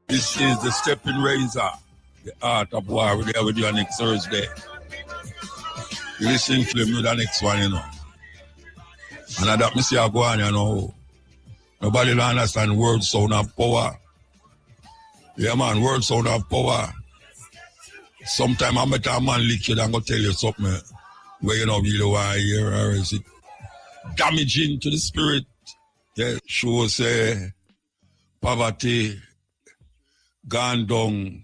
This is the Steppin Razor, the art of war. We're there with you next Thursday. You listen to them with the next one, you know. And I don't see I go on, you know. Nobody will understand word sound of power. Yeah, man, word sound of power. Sometimes I met a man lick you and go tell you something where you don't really want to hear, or is it damaging to the spirit? Yeah, sure say poverty gone down.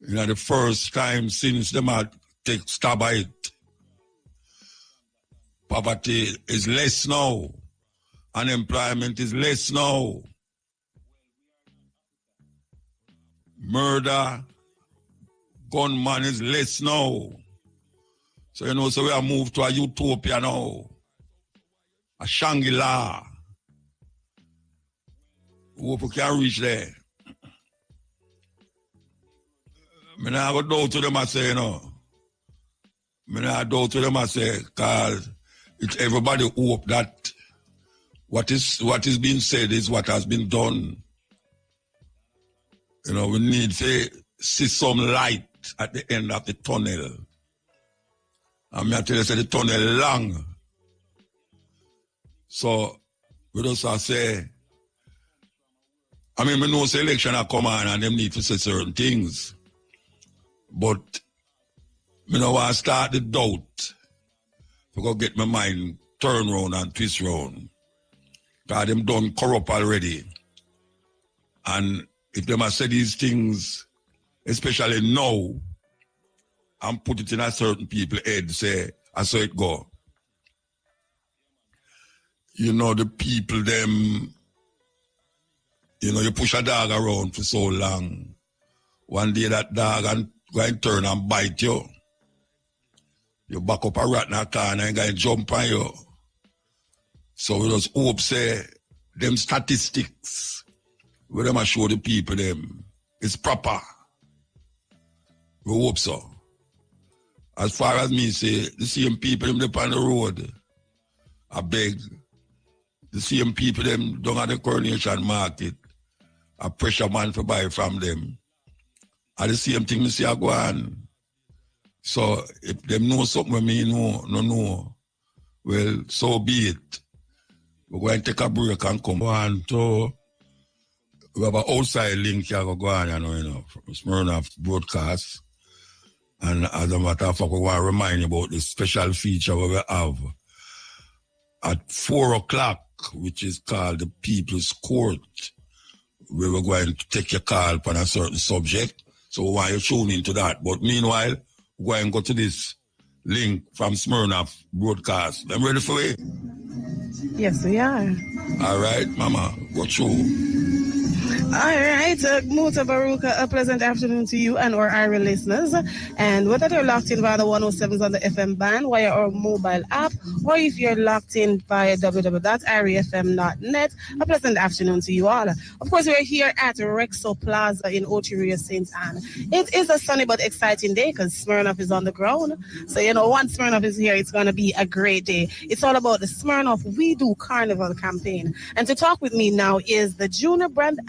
You know, the first time since them had take stab at it. Poverty is less now. Unemployment is less now. Murder, gunman is less now. So, you know, so we have moved to a utopia now. A Shangri-La. Hope we can reach there. I not go down to them and say, you know. I not go to them and say, because it's everybody hope that what is being said is what has been done. You know, we need to see some light at the end of the tunnel. And I tell you, the tunnel long. So, we just say, I mean, we know the election are come on and them need to say certain things. But, I don't want to start the doubt. I go get my mind turn round and twist round. Because them done corrupt already. And if them have said these things, especially now, and put it in a certain people's head, say, I saw it go. You know, the people, them, you know, you push a dog around for so long. One day that dog go and turn and bite you. You back up a rat in a corner and go and jump on you. So we just hope, say, them statistics, we them show the people them, it's proper. We hope so. As far as me say, the same people them up on the road, I beg. The same people them down at the Coronation Market, I pressure man to buy from them. And the same thing me say I go on. So if them know something with me no, well, so be it. We're going to take a break and come on to, we have an outside link here go on, you know, from Smirnoff broadcast. And as a matter of fact, we want to remind you about the special feature we have at 4 o'clock, which is called the People's Court, where we're going to take your call upon a certain subject. So we want you to tune into that. But meanwhile, we're going to go to this link from Smirnoff broadcast. Them ready for it? Yes, we are. All right, Mama, go through. All right, Mutabaruka, a pleasant afternoon to you and our IRA listeners. And whether you're locked in via the 107s on the FM band, via our mobile app, or if you're locked in via www.irafm.net, a pleasant afternoon to you all. Of course, we're here at Rexo Plaza in Ochiria, St. Anne. It is a sunny but exciting day because Smirnoff is on the ground. So, you know, once Smirnoff is here, it's going to be a great day. It's all about the Smirnoff We Do Carnival campaign. And to talk with me now is the junior brand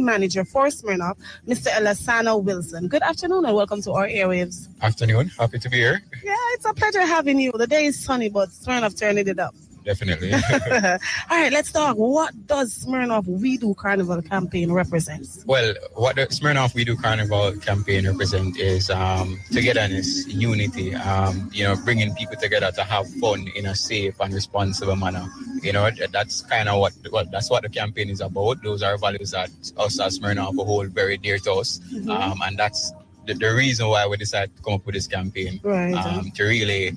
manager for Smirnoff, Mr. Elasana Wilson. Good afternoon and welcome to our airwaves. Afternoon. Happy to be here. Yeah, it's a pleasure having you. The day is sunny, but Smirnoff turning it up. Definitely. All right, let's talk. What does Smirnoff We Do Carnival campaign represent? Well, what the Smirnoff We Do Carnival campaign represents is togetherness, unity, bringing people together to have fun in a safe and responsible manner. You know, that's kind of what the campaign is about. Those are values that us as Smirnoff hold very dear to us. Mm-hmm. And that's the reason why we decided to come up with this campaign. Right. To really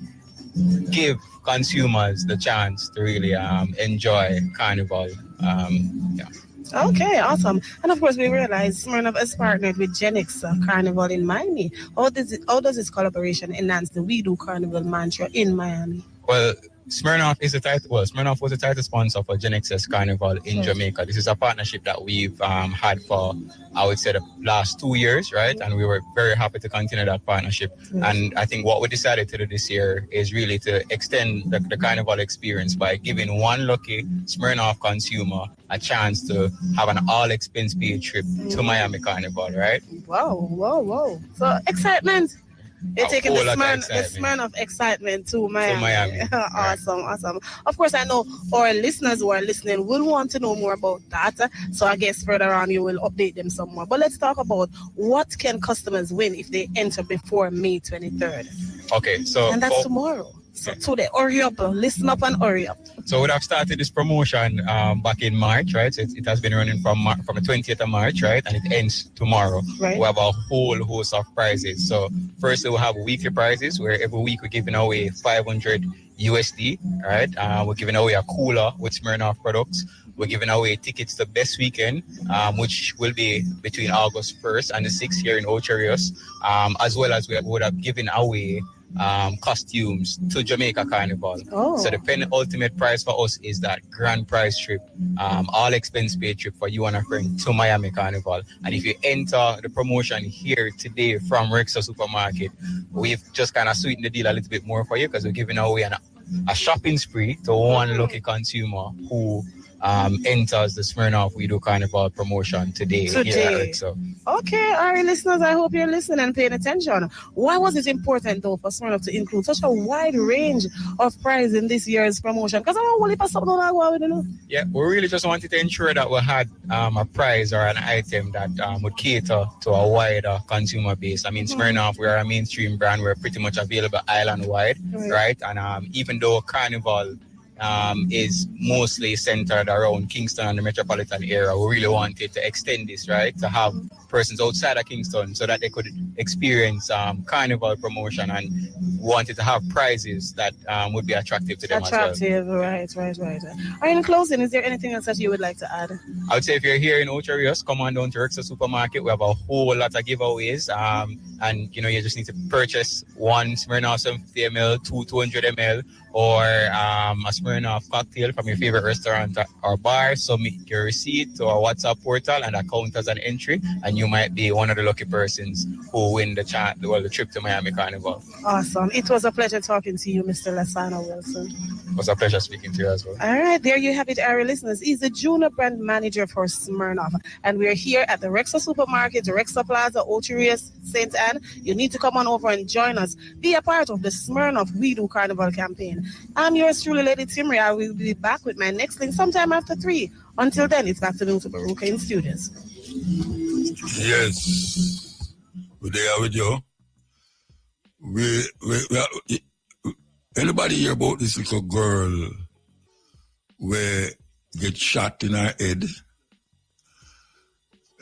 give consumers the chance to really enjoy Carnival. Okay, awesome. And of course, we realize Smirnoff has partnered with Genix Carnival in Miami. How does this collaboration enhance the We Do Carnival mantra in Miami? Well, Smirnoff is the title. Well, Smirnoff was the title sponsor for Gen XS Carnival in Jamaica. This is a partnership that we've had for, I would say, the last 2 years, right? And we were very happy to continue that partnership. And I think what we decided to do this year is really to extend the Carnival experience by giving one lucky Smirnoff consumer a chance to have an all-expense paid trip to Miami Carnival, right? Wow. So excitement. They're taking the Smirnoff excitement to Miami. Awesome. Of course, I know our listeners who are listening will want to know more about that. So I guess further on you will update them some more. But let's talk about what can customers win if they enter before May 23rd. Okay, so... And that's tomorrow. So today, hurry up, listen up and hurry up. So we have started this promotion back in March, right? So it has been running from the 20th of March, right? And it ends tomorrow. Right. We have a whole host of prizes. So first we'll have weekly prizes where every week we're giving away 500 USD, right? We're giving away a cooler with Smirnoff products. We're giving away tickets to Best Weekend, which will be between August 1st and the 6th here in Ocho Rios, as well as we would have given away costumes to Jamaica Carnival. So the ultimate prize for us is that grand prize trip, all expense paid trip for you and a friend to Miami Carnival. And if you enter the promotion here today from Rexa Supermarket, we've just kind of sweetened the deal a little bit more for you because we're giving away a shopping spree to one lucky consumer who enters the Smirnoff We Do Carnival promotion today. Here at Rexa. Okay, all right, listeners, I hope you're listening and paying attention. Why was it important, though, for Smirnoff to include such a wide range of prizes in this year's promotion? Because I don't want to pass something on with you know. Yeah, we really just wanted to ensure that we had a prize or an item that would cater to a wider consumer base. I mean, Smirnoff, we're a mainstream brand. We're pretty much available island-wide, right? And even though Carnival is mostly centered around Kingston and the metropolitan area, we really wanted to extend this, right, to have persons outside of Kingston so that they could experience Carnival promotion, and wanted to have prizes that would be attractive to them as well. Right. In closing, is there anything else that you would like to add? I would say if you're here in Ocho Rios, come on down to Rexa Supermarket. We have a whole lot of giveaways, and you just need to purchase one Smirnoff 750 ml, 200 ml, or a Smirnoff cocktail from your favorite restaurant or bar. Submit your receipt to our WhatsApp portal and that count as an entry, and you might be one of the lucky persons who win the trip to Miami Carnival. Awesome. It was a pleasure talking to you, Mr. Lasana Wilson. It was a pleasure speaking to you as well. All right, there you have it, our listeners. He's the junior brand manager for Smirnoff, and we're here at the Rexa Supermarket, Rexa Plaza, Ocho Rios, St. Anne. You need to come on over and join us. Be a part of the Smirnoff We Do Carnival campaign. I'm yours truly, Lady Timry. I will be back with my next link sometime after 3. Until then, it's back to Mutabaruka in studios. Yes, we're there with you. We anybody hear about this little girl where get shot in her head?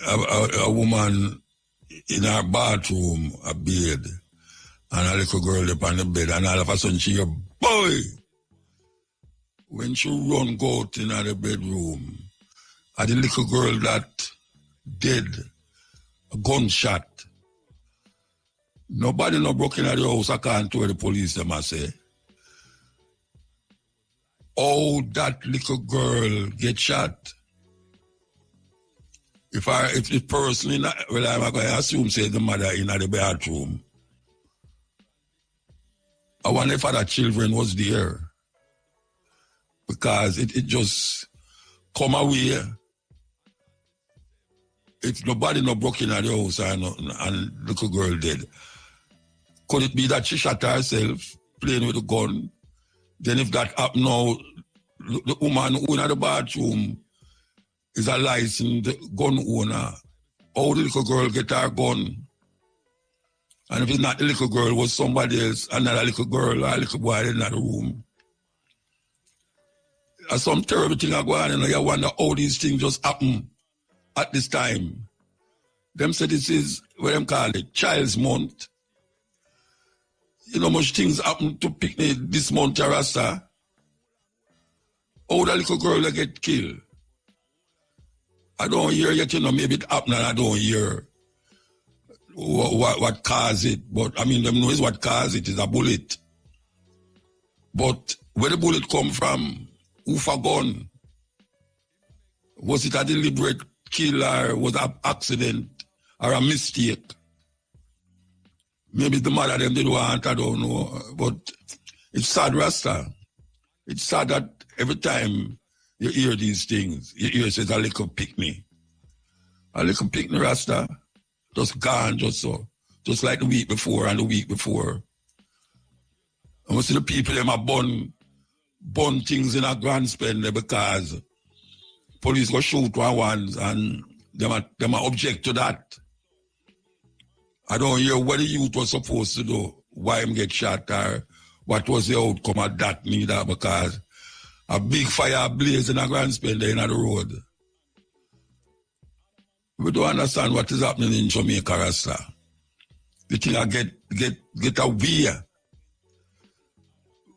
A woman in her bathroom, a bed, and a little girl up on the bed, and all of a sudden she hear, boy! When she run go out in the bedroom, and the little girl that dead, a gunshot. Nobody no broke in the house, I can't tell the police them I say. Oh, that little girl get shot. If personally, I'm going to assume say the mother in the bathroom. I wonder if other children was there. Because it just come away. If nobody no broke in the house and little girl dead. Could it be that she shot herself playing with a gun? Then if that happened now, the woman who in the bathroom is a licensed gun owner. How the little girl get her gun? And if it's not the little girl, it was somebody else, another little girl or a little boy in the room. There's some terrible thing going on, and you wonder how these things just happen at this time. Them say this is, what them call it, Child's Month. You know, much things happen to picnic this month, Rasta. How the little girl that get killed? I don't hear yet, maybe it happened and I don't hear what caused it. But, them knows what caused it is a bullet. But Where the bullet come from? Who for gun? Was it a deliberate kill or was it an accident or a mistake? Maybe the mother them did want, I don't know. But it's sad, Rasta. It's sad that every time you hear these things, you hear says a little pick me. A little pick me, Rasta. Just gone, just so. Just like the week before and the week before. And we see the people them are burn things in a grand spender because police go shoot ones and them are object to that. I don't hear what the youth was supposed to do, why him get shot or what was the outcome of that neither, because a big fire blaze in a grand spender in the road. We don't understand what is happening in Jamaica, Rasta. The thing I get away.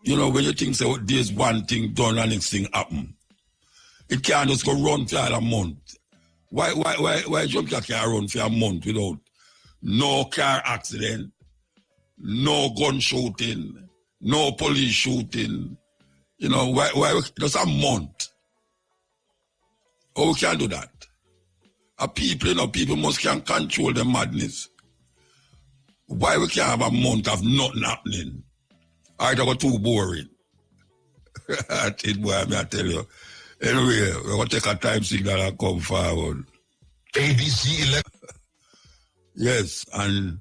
You know, when you think say, there's one thing done and next thing happen, it can't just go run for a month. Why Jamaica can't run for a month without no car accident, no gun shooting, no police shooting? You know, why just a month? Oh, we can't do that. People must can control the madness. Why we can't have a month of nothing happening? I got too boring. It boy, I tell you. Anyway, we're going to take a time signal and come forward. ABC 11. Yes, and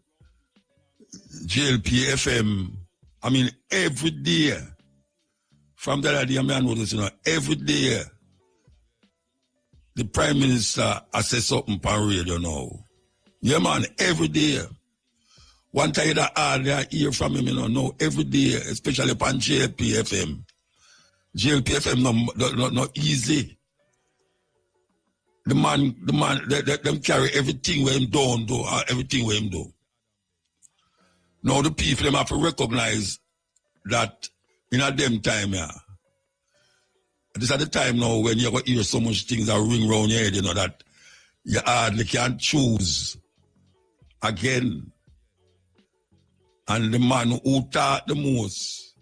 JLP FM, I mean, every day, from that idea, I notice, you know, every day, the Prime Minister says something on radio now. Yeah, man, every day. One time that I hear from him, you know, no, every day, especially upon JLP FM. JLP FM not easy. The man, them carry everything where him don't do, everything where him do. Now the people, them have to recognize that in a them time, yeah. This is the time now when you hear so much things that ring around your head, you know, that you hardly can choose again. And the man who talk the most,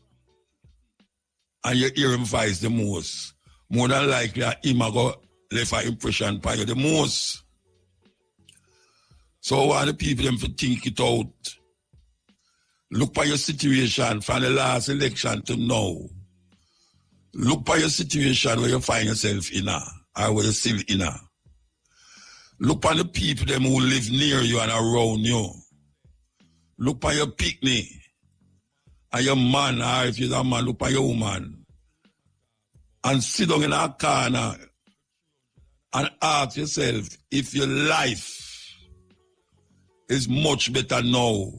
and you hear him voice the most, more than likely him go left an impression by you the most. So I want the people them to think it out. Look at your situation from the last election to now. Look at your situation where you find yourself in or where you're still in. Look at the people them who live near you and around you. Look at your picnic and your man, or if you're a man, look at your woman. And sit down in a corner and ask yourself if your life is much better now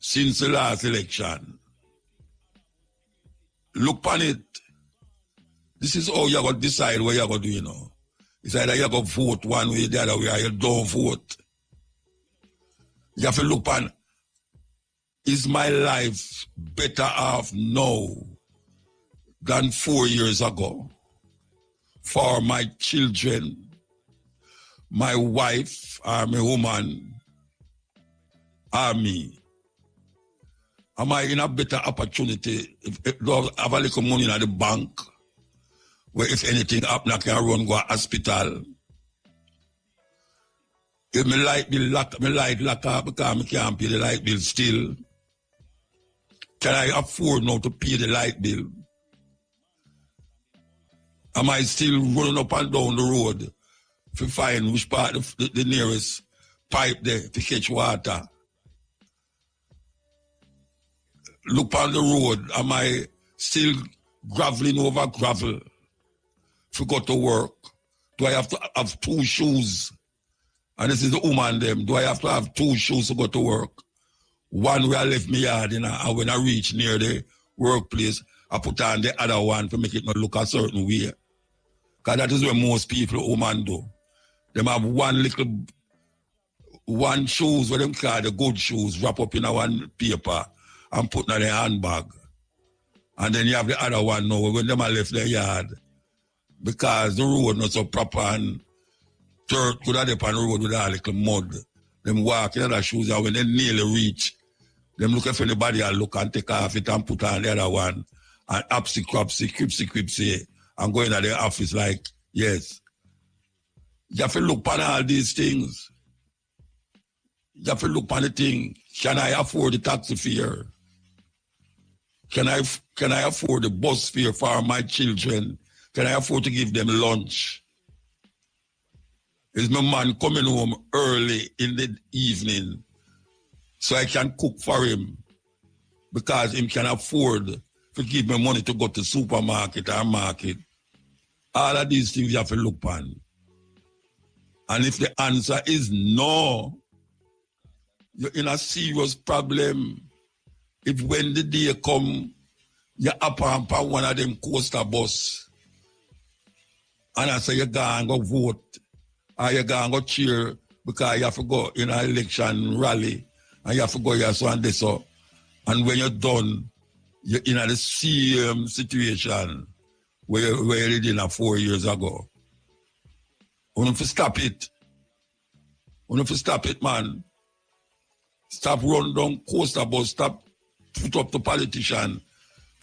since the last election. Look on it. This is how you're going to decide what you're going to do, you know. It's either you're going to vote one way or the other way, or you don't vote. You have to look on, is my life better off now than 4 years ago? For my children, my wife, or my woman, or me? Am I in a better opportunity if I have a little money in the bank where if anything happen, I can run go to hospital? If my light bill lock up because I can't pay the light bill still, can I afford now to pay the light bill? Am I still running up and down the road to find which part of the nearest pipe there to catch water? Look on the road, am I still graveling over gravel to go to work? Do I have to have 2 shoes? And this is the woman them. Do I have to have 2 shoes to go to work? One where I left my yard, you know, and when I reach near the workplace, I put on the other one to make it not look a certain way. Because that is what most people, women do. Them have one shoes, what them call the good shoes, wrap up in a one paper and put in their handbag. And then you have the other one now, when them are left their yard, because the road not so proper and dirt could have on the road with a little mud. Them walk in other shoes, and when they nearly reach Them look if anybody I look and take off it and put on the other one and cripsy, and go into the office like, yes. You have to look on all these things. You have to look on the thing. Can I afford the taxi fare? Can I afford the bus fare for my children? Can I afford to give them lunch? Is my man coming home early in the evening so I can cook for him because him can afford to give me money to go to supermarket or market? All of these things you have to look on. And if the answer is no, you're in a serious problem. If when the day come, you up on one of them coaster bus, and I say you go and go vote, or you go and go cheer because you have to go in an election rally, and you have to go here so and this so. And when you're done, you're in the same situation where you did 4 years ago. You have to stop it. You have to stop it, man. Stop run down coaster bus, stop put up the politician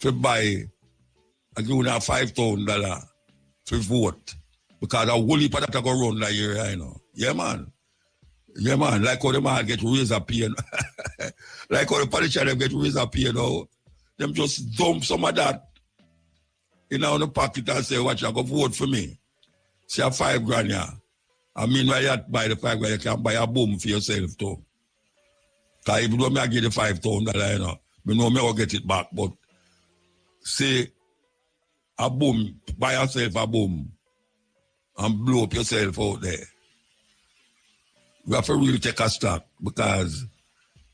to buy and give them $5,000 to vote. Because a whole heap of that go run that year, you know. Yeah, man. Yeah, man. Like how the man get razor pay. Like how the politician get razor pay now. Them just dump some of that in the pocket and say, watch, I go vote for me. Say $5,000, yeah. I mean, when you buy the $5,000, you can buy a boom for yourself too. Because even though I get the $5,000, you know, I know I will get it back. But say a boom, buy yourself a boom and blow up yourself out there. We have to really take a stock because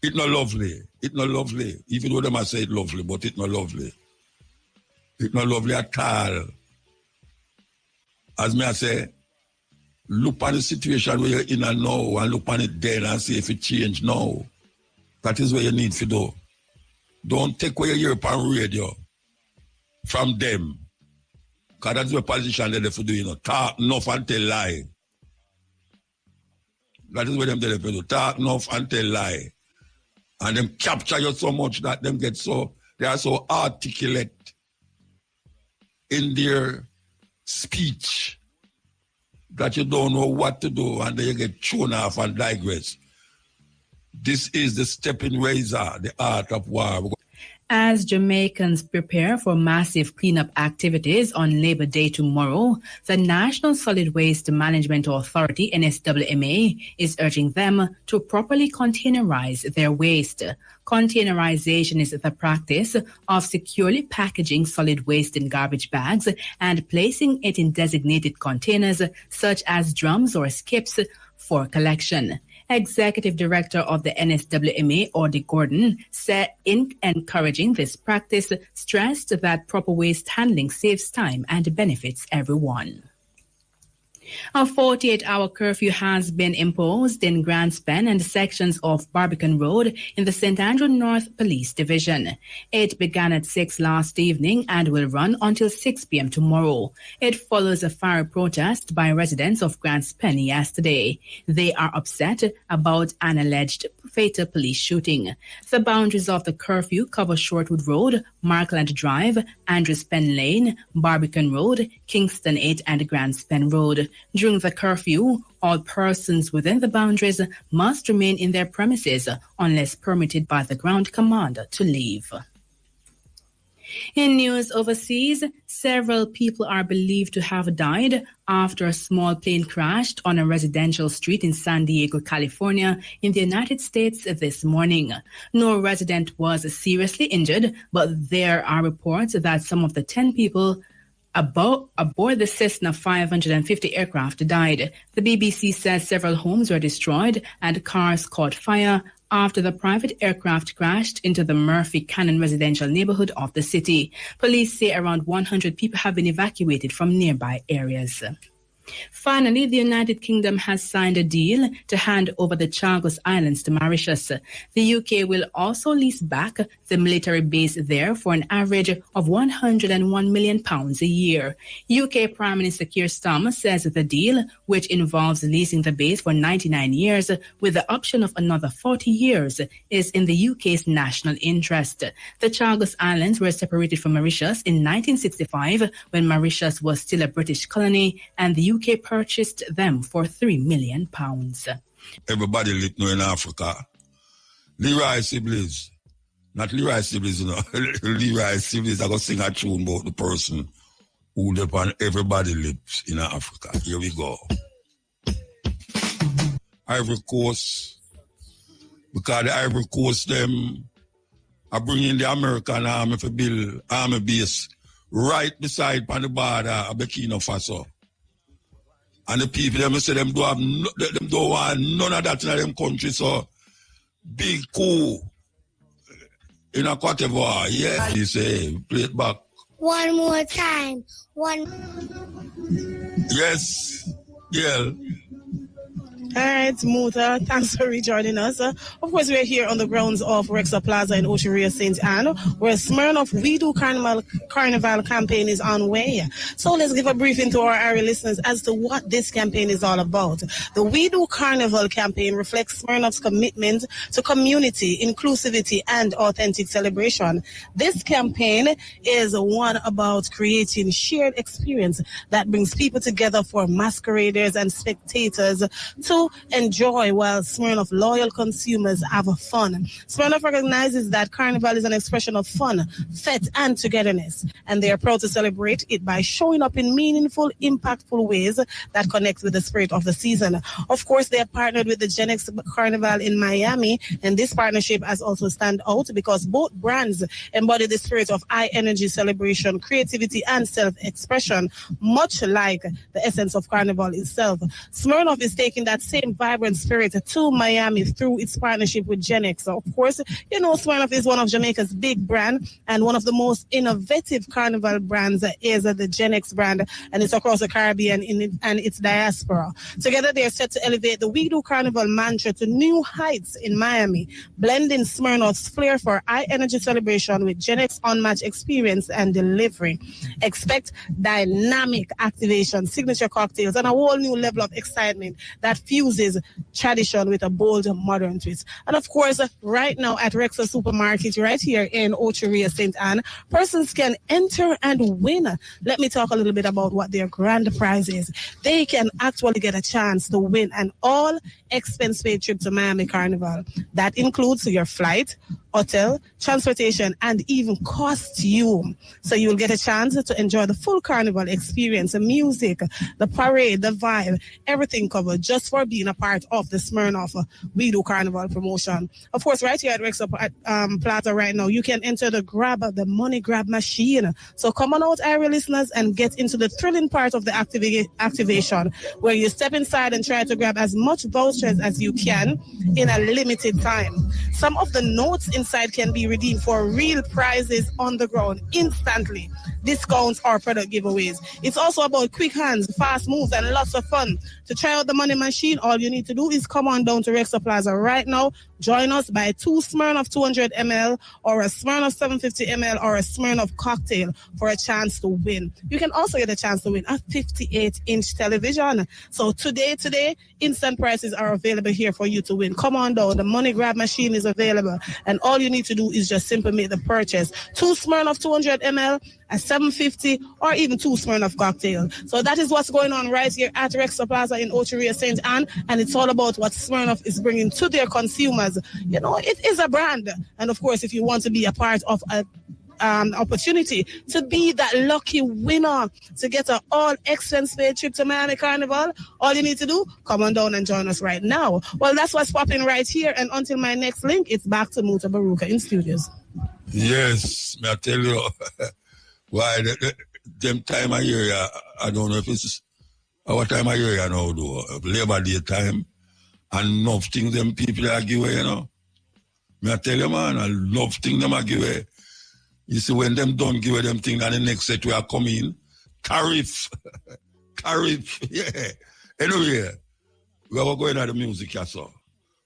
it's not lovely. It's not lovely. Even though they might say it's lovely, but it's not lovely. It's not lovely at all. As me I say, look at the situation where you're in and now and look at it then and see if it change now. That is what you need to do. Don't take what you hear on radio from them. Because that's what politicians they have to do, you know. Talk enough and tell lie. That is what them they have to do. Talk enough and tell lie. And them capture you so much that them get so, they are so articulate in their speech that you don't know what to do and then you get thrown off and digress. This is the stepping razor, the art of war. As Jamaicans prepare for massive cleanup activities on Labor Day tomorrow, the National Solid Waste Management Authority, NSWMA, is urging them to properly containerize their waste. Containerization is the practice of securely packaging solid waste in garbage bags and placing it in designated containers such as drums or skips for collection. Executive Director of the NSWMA, Audie Gordon, said in encouraging this practice, stressed that proper waste handling saves time and benefits everyone. A 48-hour curfew has been imposed in Grand Spen and sections of Barbican Road in the St. Andrew North Police Division. It began at 6 last evening and will run until 6 p.m. tomorrow. It follows a fiery protest by residents of Grand Spen yesterday. They are upset about an alleged fatal police shooting. The boundaries of the curfew cover Shortwood Road, Markland Drive, Andrews Pen Lane, Barbican Road, Kingston 8 and Grand Spen Road. During the curfew, all persons within the boundaries must remain in their premises unless permitted by the ground commander to leave. In news overseas, several people are believed to have died after a small plane crashed on a residential street in San Diego, California, in the United States this morning. No resident was seriously injured, but there are reports that some of the 10 people aboard the Cessna 550 aircraft died. The BBC says several homes were destroyed and cars caught fire after the private aircraft crashed into the Murphy Cannon residential neighborhood of the city. Police say around 100 people have been evacuated from nearby areas. Finally, the United Kingdom has signed a deal to hand over the Chagos Islands to Mauritius. The UK will also lease back the military base there for an average of £101 million a year. UK Prime Minister Keir Starmer says the deal, which involves leasing the base for 99 years with the option of another 40 years, is in the UK's national interest. The Chagos Islands were separated from Mauritius in 1965 when Mauritius was still a British colony, and the UK purchased them for £3 million. Everybody live now in Africa. Leroy Siblings. Not Leroy Siblings, you know. Leroy Siblings are going to sing a tune about the person who live on everybody lives in Africa. Here we go. Ivory Coast. Because the Ivory Coast, them are bringing the American army for build army base right beside on the border of Burkina Faso. And the people, them say them don't want none of that in them country. So big coup in a Cote d'Ivoire. Yeah, he say, play it back. One more time. Yes, yeah. All right, Muta, thanks for rejoining us. Of course, we're here on the grounds of Rexha Plaza in Ocheria, St. Anne, where Smirnoff We Do Carnival campaign is on way. So let's give a briefing to our area listeners as to what this campaign is all about. The We Do Carnival campaign reflects Smirnoff's commitment to community, inclusivity, and authentic celebration. This campaign is one about creating shared experience that brings people together for masqueraders and spectators to enjoy while Smirnoff loyal consumers have fun. Smirnoff recognizes that Carnival is an expression of fun, fete, and togetherness, and they are proud to celebrate it by showing up in meaningful, impactful ways that connect with the spirit of the season. Of course, they have partnered with the Gen X Carnival in Miami, and this partnership has also stand out because both brands embody the spirit of high energy celebration, creativity, and self-expression, much like the essence of Carnival itself. Smirnoff is taking that same vibrant spirit to Miami through its partnership with Gen X. So, of course, you know, Smirnoff is one of Jamaica's big brand, and one of the most innovative carnival brands is the Gen X brand, and it's across the Caribbean and its diaspora. Together, they are set to elevate the We Do Carnival mantra to new heights in Miami, blending Smirnoff's flair for high energy celebration with Gen X unmatched experience and delivery. Expect dynamic activation, signature cocktails, and a whole new level of excitement that fuses tradition with a bold modern twist. And of course, right now at Rexha Supermarket, right here in Ocheria, St. Anne, persons can enter and win. Let me talk a little bit about what their grand prize is. They can actually get a chance to win an all expense paid trip to Miami Carnival. That includes your flight, hotel, transportation, and even costume. So you will get a chance to enjoy the full carnival experience, the music, the parade, the vibe, everything covered just for being a part of the Smirnoff We Do Carnival promotion. Of course, right here at Rexha Plaza right now, you can enter the money grab machine. So come on out, area listeners, and get into the thrilling part of the activation, where you step inside and try to grab as much vouchers as you can in a limited time. Some of the notes inside can be redeemed for real prizes on the ground instantly, discounts or product giveaways. It's also about quick hands, fast moves, and lots of fun. To try out the money machine, all you need to do is come on down to Rexha Plaza right now. Join us by 2 Smirnoff 200 ml or a Smirnoff 750 ml or a Smirnoff cocktail for a chance to win. You can also get a chance to win a 58-inch television. So today, instant prices are available here for you to win. Come on down. The money grab machine is available, and all you need to do is just simply make the purchase. 2 Smirnoff 200 ml, a 750, or even 2 Smirnoff cocktail. So that is what's going on right here at Rexha Plaza in Ocheria, St. Anne, and it's all about what Smirnoff is bringing to their consumers. You know, it is a brand, and of course, if you want to be a part of a opportunity to be that lucky winner to get an all expense paid trip to Miami Carnival, all you need to do, come on down and join us right now. Well, that's what's popping right here, and until my next link, it's back to Mutabaruka in studios. Yes, may I tell you why them time of year, I don't know if it's our time of year now, though, Labor Day time, and enough things them people are give away, you know. May I tell you, man, I love things them are give away. You see, when them don't give away them things, and the next set we are coming, tariff. Carriage, yeah. Anyway, we are going at the music, so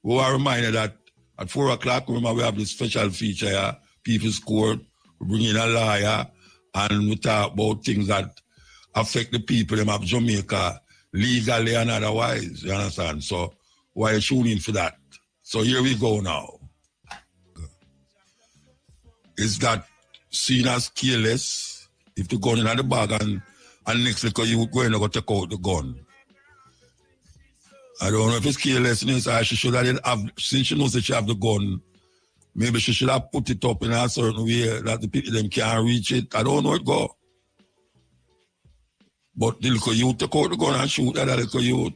we are reminded that at 4 o'clock, remember, we have this special feature here, People's Court. We bring in a lawyer and we talk about things that affect the people of Jamaica legally and otherwise, you understand? So, why tune in for that? So, here we go now. Is that seen as careless if the gun in the bag and next because you going to go take out the gun? I don't know if it's carelessness or she should have, since she knows that she have the gun, maybe she should have put it up in a certain way that the people them can't reach it. I don't know it go. But the little youth take out the gun and shoot that little youth.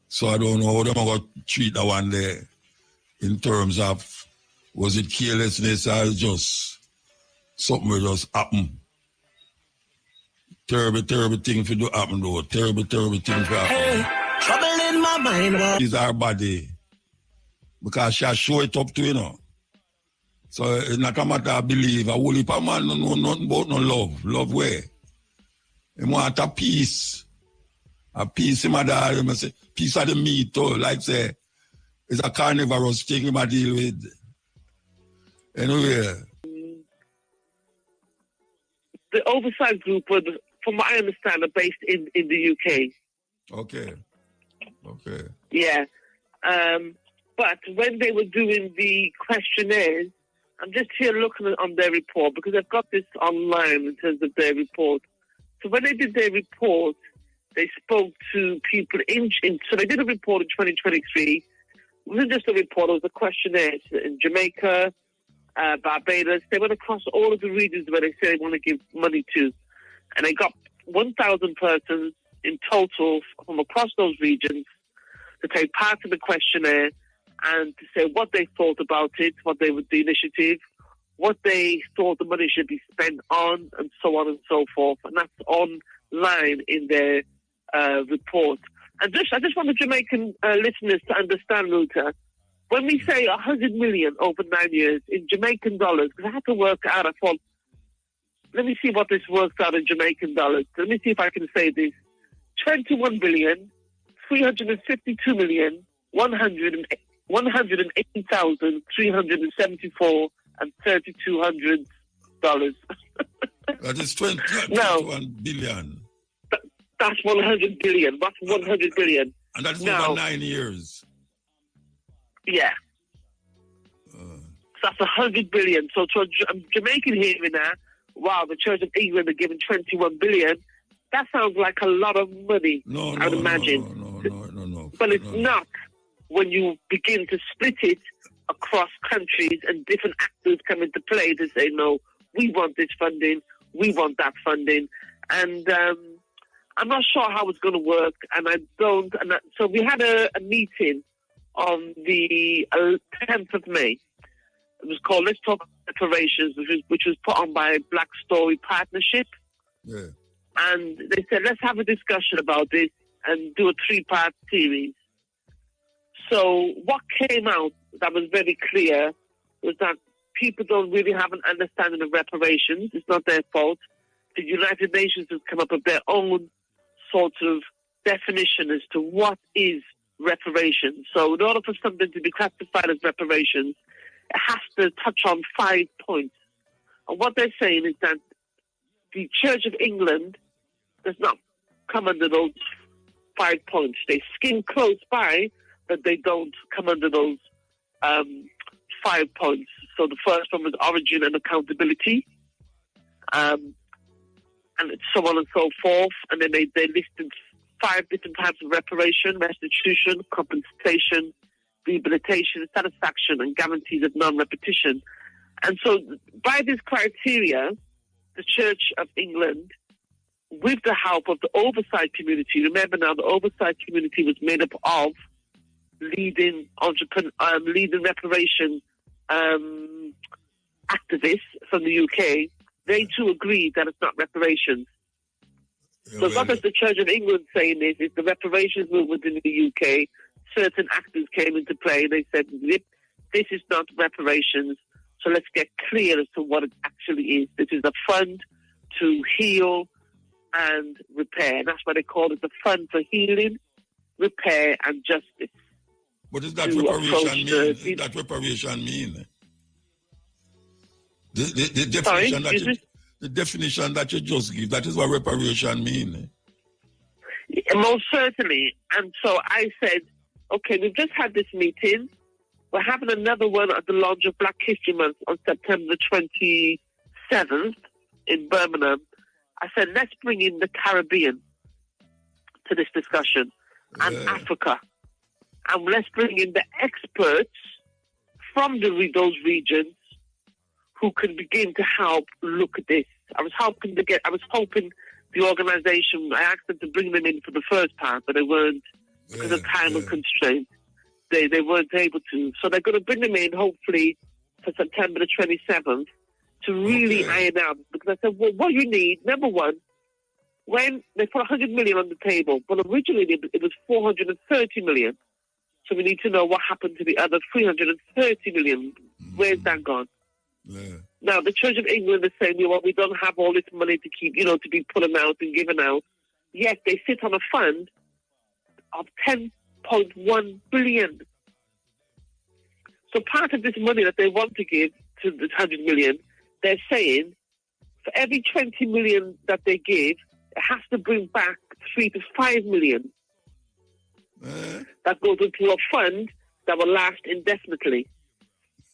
So I don't know how they're going to treat that one there in terms of, was it carelessness or just something will just happen? Terrible, terrible thing for do happen though. Terrible, terrible thing for happen. Hey, trouble in my mind. It's our body. Because she show it up to, you know. So it's not a matter of belief. A whole heap of man don't know nothing about no love. Love where? He want a peace. A peace in my dad. He say, peace of the meat too. Like say, it's a carnivorous thing he might deal with. Anyway. The oversight group, from what I understand, are based in the UK. Okay. Yeah. But when they were doing the questionnaires, I'm just here looking on their report because I've got this online in terms of their report. So when they did their report, they spoke to people so they did a report in 2023. It wasn't just a report, it was a questionnaire in Jamaica, Barbados. They went across all of the regions where they say they want to give money to. And they got 1,000 persons in total from across those regions to take part in the questionnaire and to say what they thought about it, what they would the initiative, what they thought the money should be spent on, and so on and so forth. And that's online in their report. And I just want the Jamaican listeners to understand, Muta, when we say 100 million over 9 years in Jamaican dollars, because I had to work out, I thought, let me see what this works out in Jamaican dollars. Let me see if I can say this. 21 billion, 352 million, 180,374 and $3,200. That is 21 billion. That's 100 billion. That's 100 billion. And that's over 9 years. Yeah. So that's 100 billion. So to a Jamaican hearing that, wow, the Church of England are giving 21 billion. That sounds like a lot of money, I would imagine. No. But it's not when you begin to split it across countries and different actors come into play to say, no, we want this funding, we want that funding. And I'm not sure how it's going to work. And so we had a meeting on the 10th of May. It was called Let's Talk Reparations, which was put on by Black Story Partnership. Yeah. And they said, let's have a discussion about this and do a 3-part series. So what came out that was very clear was that people don't really have an understanding of reparations. It's not their fault. The United Nations has come up with their own sort of definition as to what is reparations. So in order for something to be classified as reparations, it has to touch on 5 points. And what they're saying is that the Church of England does not come under those 5 points. They skim close by, but they don't come under those 5 points. So the first one was origin and accountability, and so on and so forth. And then they listed 5 different types of reparation: restitution, compensation, rehabilitation, satisfaction, and guarantees of non-repetition. And so by this criteria, the Church of England, with the help of the oversight community, remember now the oversight community was made up of leading reparation activists from the UK, they too agreed that it's not reparations. So it's not just the Church of England saying this, it's the reparations movement in the UK. Certain actors came into play. They said, this is not reparations, so let's get clear as to what it actually is. This is a fund to heal and repair. And that's why they call it the Fund for Healing, Repair and Justice. What does that reparation mean? Does that reparation mean? The definition the definition that you just give, that is what reparation means. Most certainly. And so I said, okay, we've just had this meeting. We're having another one at the launch of Black History Month on September 27th in Birmingham. I said, let's bring in the Caribbean to this discussion and Africa. And let's bring in the experts from those regions who can begin to help look at this. I was hoping the organization, I asked them to bring them in for the first part, but they weren't, because of time and constraints. They weren't able to. So they're going to bring them in, hopefully, for September the 27th to really iron out. Because I said, well, what you need, number one, when they put 100 million on the table, but originally it was 430 million. So we need to know what happened to the other 330 million. Where's that gone? Yeah. Now, the Church of England is saying, well, we don't have all this money to keep, to be pulling out and giving out. Yet they sit on a fund of 10.1 billion. So part of this money that they want to give to the 100 million, they're saying for every 20 million that they give, it has to bring back 3 to 5 million. That goes into a fund that will last indefinitely.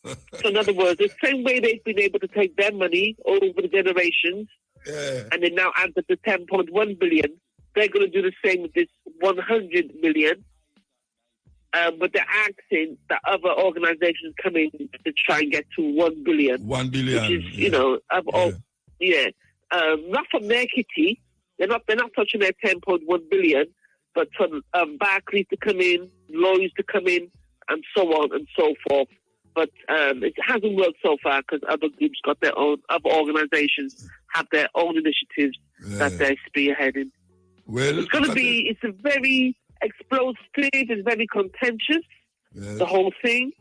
So in other words, the same way they've been able to take their money over the generations, and they now add up to 10.1 billion, they're going to do the same with this 100 million. But they're asking that other organizations come in to try and get to 1 billion. 1 billion. Which is, not from their kitty. They're not touching their 10.1 billion, but for Barclays to come in, lawyers to come in, and so on and so forth. But it hasn't worked so far because other groups got their own, other organizations have their own initiatives that they're spearheading. Well, it's a very explosive, it's very contentious, the whole thing.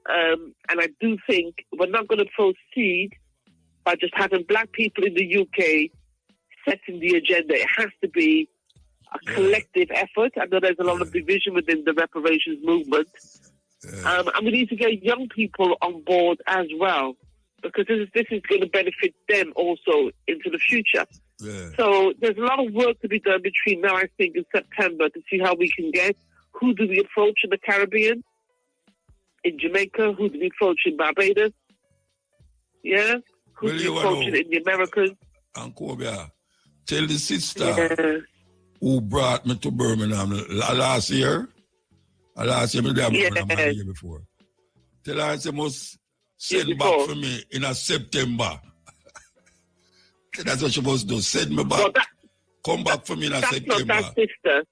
And I do think we're not going to proceed by just having black people in the UK setting the agenda. It has to be a collective effort. I know there's a lot of division within the reparations movement. And we need to get young people on board as well, because this is going to benefit them also into the future. So there's a lot of work to be done between now, I think, and September to see how we can get. Who do we approach in the Caribbean? In Jamaica? Who do we approach in Barbados? Yeah? Who do we approach in the Americas? Ankobia, tell the sister who brought me to Birmingham last year. Last year, I did Birmingham the year before. Tell her she must send back for me in a September. That's what she must do. Send me back. Come back for me in a September. Not that sister.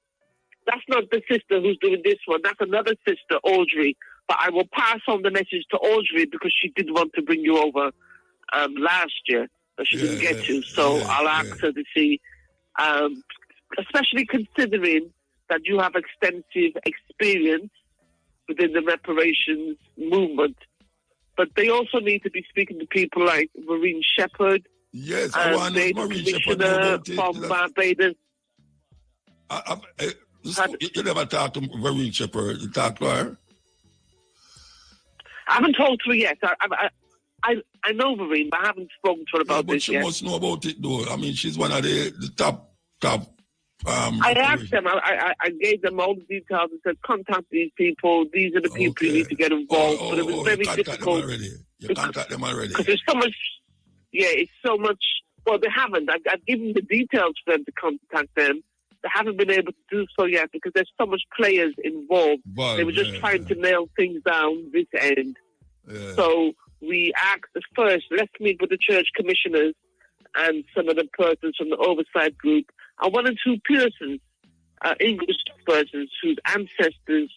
That's not the sister who's doing this one. That's another sister, Audrey. But I will pass on the message to Audrey because she did want to bring you over last year, but she didn't get to. So I'll ask her to see, especially considering that you have extensive experience within the reparations movement. But they also need to be speaking to people like Marine Shepherd. Yes, I want Marine Shepherd from Barbados. You never talked to Marine Shepherd. You talked to her? I haven't talked to her yet. I know Marine, but I haven't spoken to her about this yet. But she must know about it, though. I mean, she's one of the top. I asked them. I gave them all the details and said, contact these people. These are the people you need to get involved. But it was very difficult. You contact them already. Because there's so much. Yeah, it's so much. Well, they haven't. I've given the details for them to contact them. They haven't been able to do so yet because there's so much players involved. They were just trying to nail things down this end. So we asked first, let's meet with the church commissioners and some of the persons from the oversight group, and 1 or 2 persons, English persons whose ancestors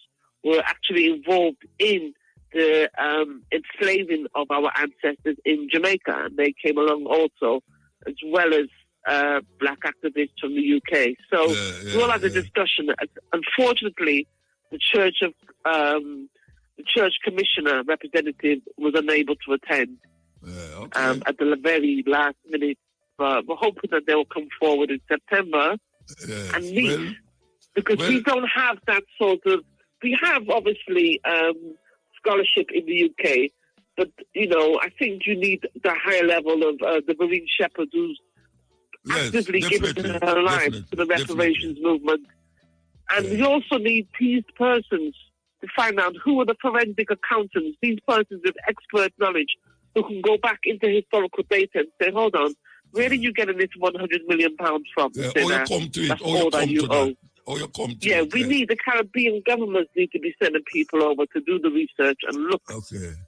were actually involved in the enslaving of our ancestors in Jamaica, and they came along also, as well as black activists from the UK. So we all had a discussion. Unfortunately, the church commissioner representative was unable to attend at the very last minute. we're hoping that they will come forward in September and meet. Because we don't have that sort of... We have, obviously, scholarship in the UK, but, I think you need the higher level of the Marine Shepherd who's actively given their lives to the reparations movement. And you also need these persons to find out who are the forensic accountants, these persons with expert knowledge who can go back into historical data and say, hold on, where are you getting this £100 million from? Yeah, or you come to it, or you come to that. We need the Caribbean governments need to be sending people over to do the research and look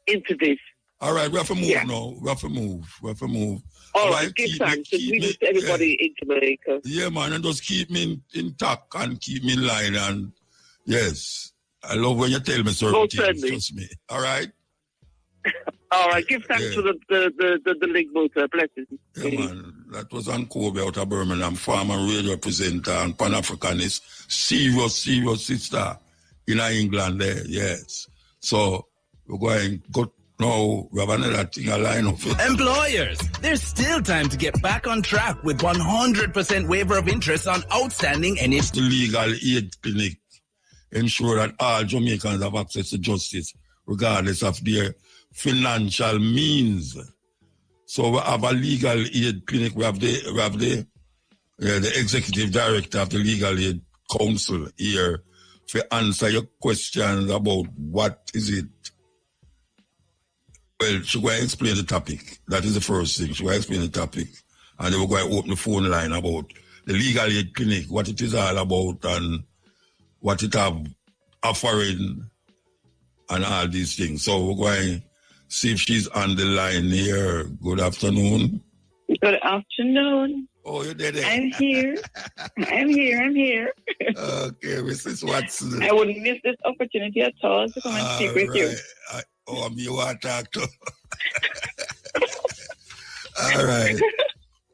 into this. All right, we have to move now. We have to move. All right, give thanks. We need everybody in Jamaica. Yeah, man, and just keep me intact and keep me in line. And yes, I love when you tell me certain things. Trust me. All right? All right, give thanks for the link motor. Blessings. Yeah, man. That was on Kobe out of Birmingham, farmer radio presenter and Pan-Africanist. Serious sister in England there, yes. So we're going good. No, we have another thing a line of it. Employers, there's still time to get back on track with 100% waiver of interest on outstanding The legal aid clinic ensure that all Jamaicans have access to justice, regardless of their financial means. So we have a legal aid clinic. We have the executive director of the Legal Aid Council here to answer your questions about what is it. Well, she will explain the topic. That is the first thing. She will explain the topic. And then we're going to open the phone line about the legal aid clinic, what it is all about and what it have offering and all these things. So we're going to see if she's on the line here. Good afternoon. Good afternoon. Oh, you're there. I'm here. I'm here. Okay, Mrs. Watson. I wouldn't miss this opportunity at all to come and speak with you. I'm you want to talk to.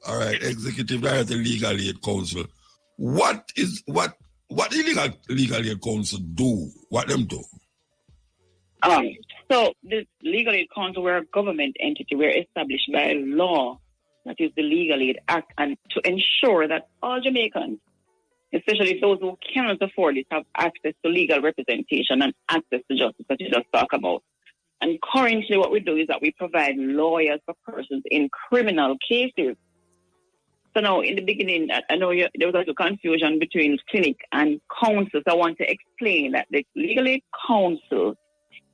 All right. Executive Director Legal Aid Council. What the Legal Aid Council do? What them do? So the Legal Aid Council, we're a government entity. We're established by law, that is the Legal Aid Act, and to ensure that all Jamaicans, especially those who cannot afford it, have access to legal representation and access to justice that you just talk about. And currently what we do is that we provide lawyers for persons in criminal cases. So now, in the beginning, I know there was a confusion between clinic and council. So I want to explain that the Legal Aid Council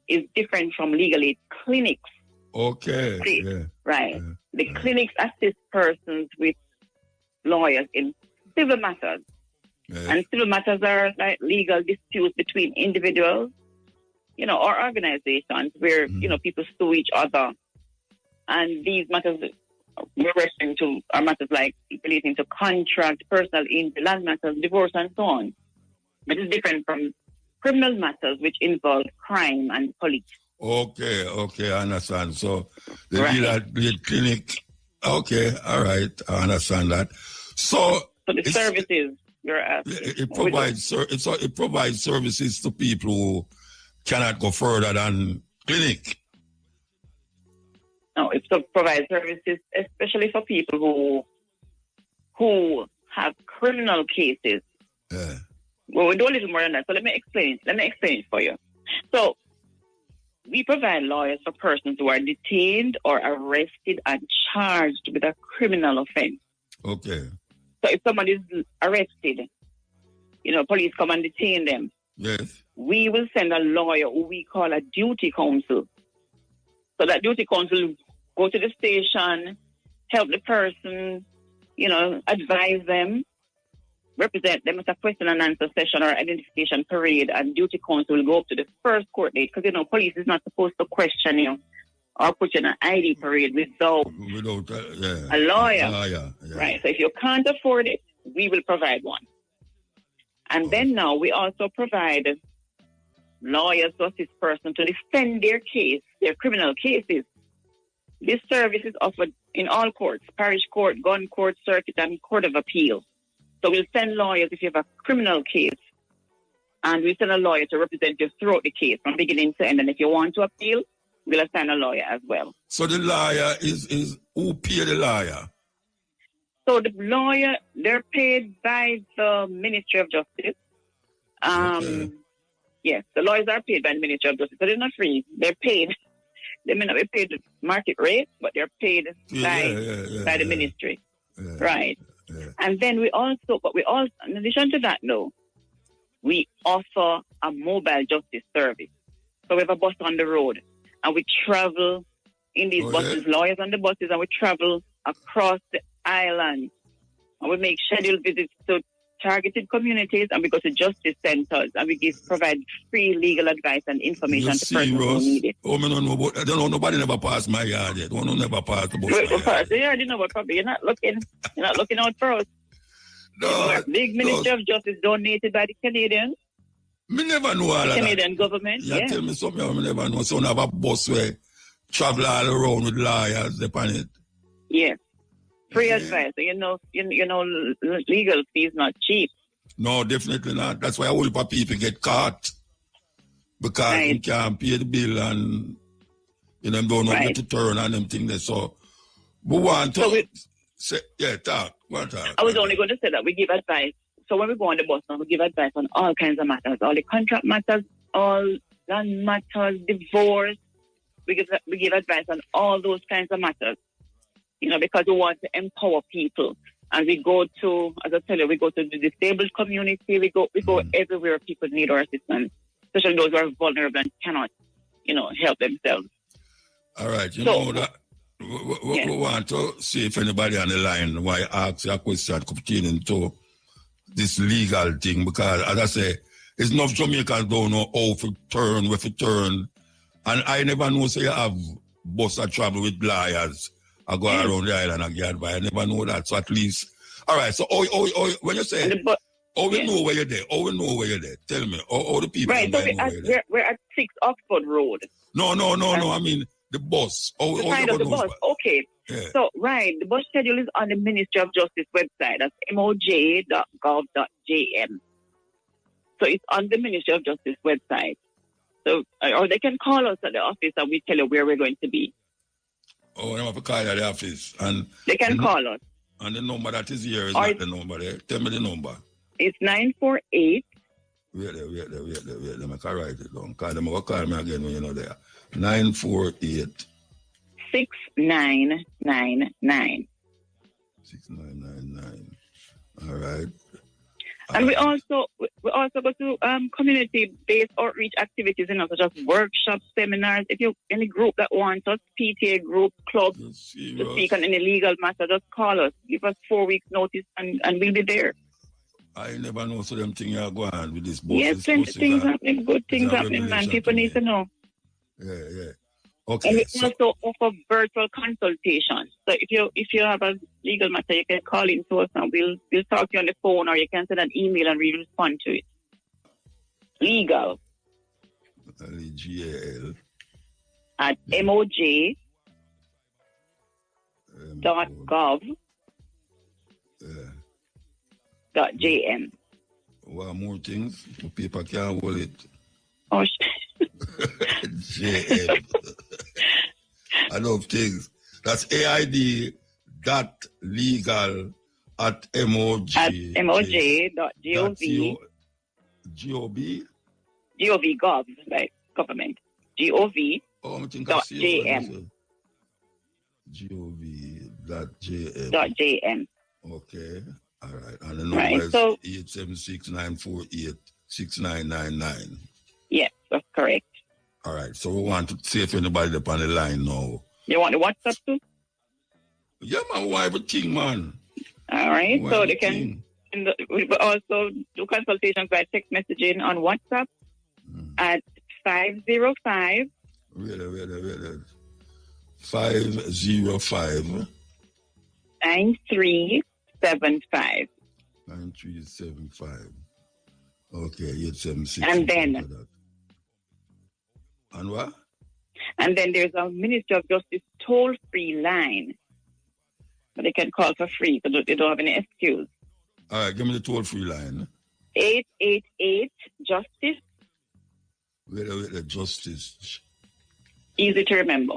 is different from legal aid clinics. Okay. Right. The clinics assist persons with lawyers in civil matters. And civil matters are like legal disputes between individuals, or organizations where, people sue each other. And these matters we're referring to are matters like relating to contract, personal injury, land matters, divorce, and so on. But it's different from criminal matters, which involve crime and police. Okay, I understand. So the legal aid clinic, okay, all right, I understand that. So the services you're asking. It provides services to people who cannot go further than clinic. No, it provides services especially for people who have criminal cases. Yeah. Well, we do a little more than that. So let me explain it for you. So we provide lawyers for persons who are detained or arrested and charged with a criminal offense. Okay. So if somebody is arrested, police come and detain them. Yes. We will send a lawyer who we call a duty counsel. So that duty counsel will go to the station, help the person, advise them, represent them at a question and answer session or identification parade, and duty counsel will go up to the first court date because, police is not supposed to question you or put you in an ID parade without a lawyer. Yeah. Right. So if you can't afford it, we will provide one. And then now we also provide lawyers to assist persons to defend their case, their criminal cases. This service is offered in all courts, parish court, gun court, circuit, and court of appeal. So we'll send lawyers if you have a criminal case, and we'll send a lawyer to represent you throughout the case from beginning to end. And if you want to appeal, we'll assign a lawyer as well. So the lawyer is who pay the lawyer? So the lawyer, they're paid by the Ministry of Justice. Yes, the lawyers are paid by the Ministry of Justice, but they're not free. They're paid. They may not be paid the market rate, but they're paid by the ministry. Yeah, right. Yeah. And then we also, in addition to that, we offer a mobile justice service. So we have a bus on the road, and we travel in these buses, lawyers on the buses, and we travel across the island. And we make scheduled visits to targeted communities, and we go to justice centers, and we provide free legal advice and information to persons who need it. Oh, I don't know, nobody never passed my yard yet. One who never passed the bus. Yeah, I didn't know, but probably you're not looking out for us. No, big Ministry of Justice donated by the Canadians. Me never know all the of Canadian that. government. You tell me something I never know. So I have a bus where travel all around with lawyers upon it. Yes. Free advice. You know, legal fees not cheap. No, definitely not. That's why all people get caught. Because they can't pay the bill and don't know where to turn and them things. So we want to say, talk. I was only going to say that we give advice. So when we go on the bus now, we give advice on all kinds of matters, all the contract matters, all land matters, divorce. We give advice on all those kinds of matters, because we want to empower people. And we go to, as I tell you, we go to the disabled community. We go everywhere people need our assistance, especially those who are vulnerable and cannot, help themselves. All right, you know that. We want to see if anybody on the line why ask a question pertaining to this legal thing, because as I say, it's enough Jamaicans don't know how to turn, where to turn. And I never know say you have bus that travel with lawyers. I go around the island and get advice. I never know that. So at least all right, so when you say we know where you're there, tell me, all the people we're at 6 Oxford Road. No, I mean the bus. The bus. Okay. Yeah. So, the bus schedule is on the Ministry of Justice website. That's moj.gov.jm. So it's on the Ministry of Justice website. So, or they can call us at the office and we tell you where we're going to be. Oh, they have to call at the office. And they can call us. And the number that is here is not the number there. Tell me the number. It's 948. Wait there. Let me write it down. Call them. Call me again when you're not there. 948 6999. 6999. All right. And we also go to community-based outreach activities, such as workshops, seminars. If you any group that wants us, PTA group, club, to speak on any legal matter, just call us. Give us 4 weeks notice, and we'll be there. I never know so them things are going on with this boss. Yes, things happening, good things happening, man. People need to know. Yeah. Okay. And we also offer virtual consultations. So if you have a legal matter, you can call in to us and we'll talk to you on the phone, or you can send an email and we'll respond to it. Legal. L-E-G-A-L. At moj.gov.jm. One more things. People can't hold it. Oh, JM. I love things. That's AID.legal at MOJ. At moj.gov. Gov, like government. Gov.jm. Gov.jm. Okay. All right. And the number is 876-948-6999. Yes, that's correct. All right. So we want to see if anybody up on the line now. You want the WhatsApp too? Yeah, man. Why everything, man? All right. So they can we also do consultations by text messaging on WhatsApp at 505. Wait. 505 9375. 9375. Okay, 876. And then. And what? And then there's a Ministry of Justice toll-free line. But they can call for free, so they don't have any excuse. All right, give me the toll-free line. 888-JUSTICE. Wait, Justice. Easy to remember.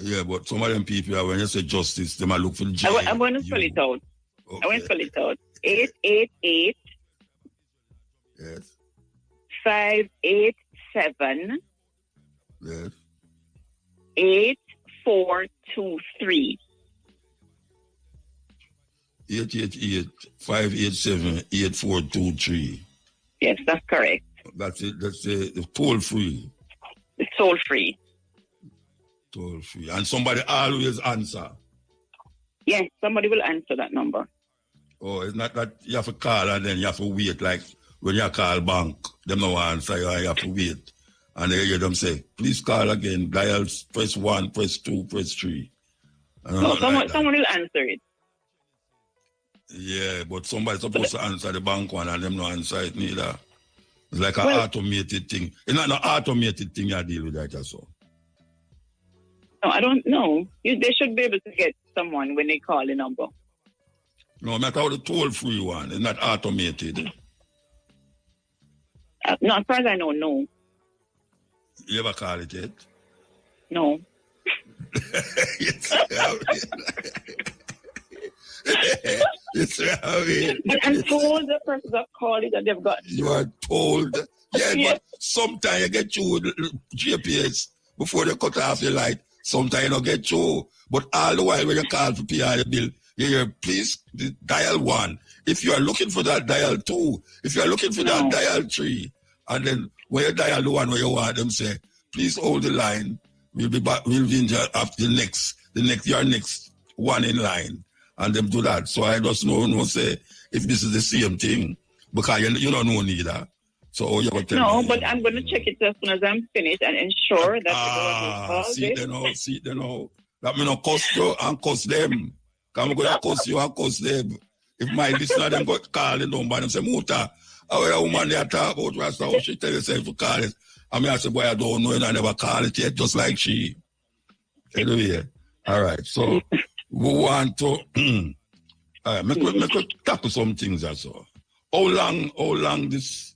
Yeah, but some of them people, when you say justice, they might look for jail. I'm going to spell it out. Okay. I want to spell it out. 888. Yes. 587. Yes. 8423. 888-587-8423. Yes, that's correct. That's it. That's the toll free. It's toll free. Toll free. And somebody always answer. Yes, somebody will answer that number. Oh, it's not that you have to call and then you have to wait, like when you call bank, them no answer you, and you have to wait. And they hear them say, please call again, dial, press 1, press 2, press 3. No, someone will answer it. Yeah, but somebody's supposed to answer the bank one and them no answer it neither. It's like an automated thing. It's not an automated thing you deal with that or so. No, I don't know. They should be able to get someone when they call the number. No, not how the toll-free one. It's not automated. No, as far as I know, no. You ever call it yet? No. It's I'm told the person that called it that they've got. You are told. Yeah, Yes. but sometimes you get through with GPS before they cut off your light. Sometimes you don't get through. But all the while when you call for PI bill, you hear, please dial 1. If you are looking for that, dial 2. If you are looking for that, dial 3. And then when you dial the one where you want them, say, please hold the line. We'll be back. We'll be in after your next one in line. And them do that. So I just know say if this is the same thing. Because you don't know neither. So you have to tell me. But I'm going to check it as soon as I'm finished and ensure that see they know. That me not cost you and cost them. Because I'm going to cost you and cost them. If my listener them got call the number and say, Muta, how a woman they talk about Rasta, how she tell herself to call it. I mean, I say, boy, I don't know, and I never call it yet, just like she. Anyway, all right. So we want to make we tackle some things as well. How long this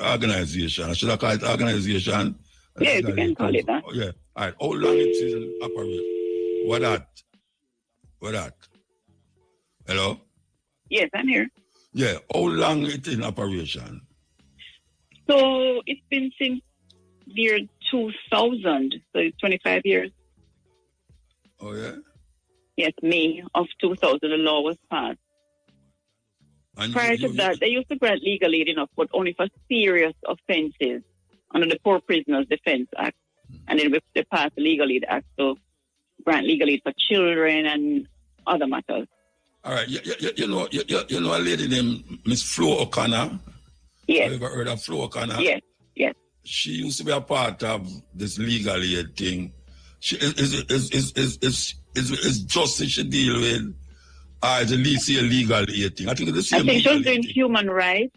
organization? Should I call it organization? Yeah, you can call it that. Yeah. All right. How long it is in operation? What that? Hello? Yes, I'm here. Yeah. How long it in operation? So it's been since year 2000, so it's 25 years. Oh, yeah? Yes, May of 2000, the law was passed. And Prior to that, they used to grant legal aid enough, but only for serious offences under the Poor Prisoners Defence Act. And then they passed the Legal Aid Act to grant legal aid for children and other matters. All right. You know a lady named Miss Flo O'Connor? Yes. Have you ever heard of Flo O'Connor? Yes. She used to be a part of this legal aid thing. She is justice she deal with, or the legal aid thing. I think it's the same. I think she was doing human rights.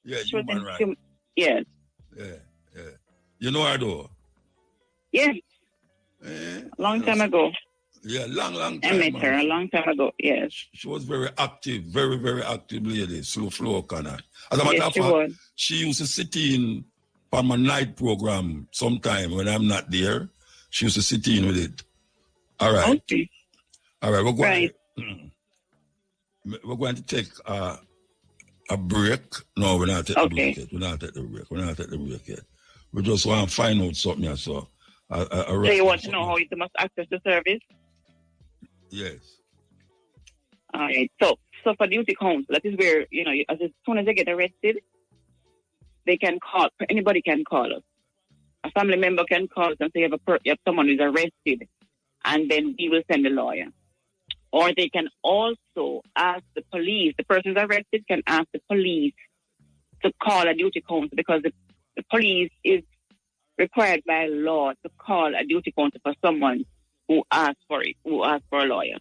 Yeah, human rights. Yes. Yeah. You know her though? Yes. A long time ago. Yeah, long time. I met her a long time ago, yes. She was very active, very, very active lady, Flo O'Connor. As a matter of fact, she used to sit in on my night program sometime when I'm not there. She used to sit in with it. All right. Okay. All right, we're going to take a break. No, we're not taking the break yet. We're not taking the break yet. We just want to find out something here, so you want to know how you must access the service? Yes. All right. So for duty counts, that is where, as soon as they get arrested, they can call, anybody can call us. A family member can call us and say you have someone who's arrested, and then we will send a lawyer. Or they can also ask the police, the person who's arrested can ask the police to call a duty counsel, because the police is required by law to call a duty counsel for someone who asks for a lawyer.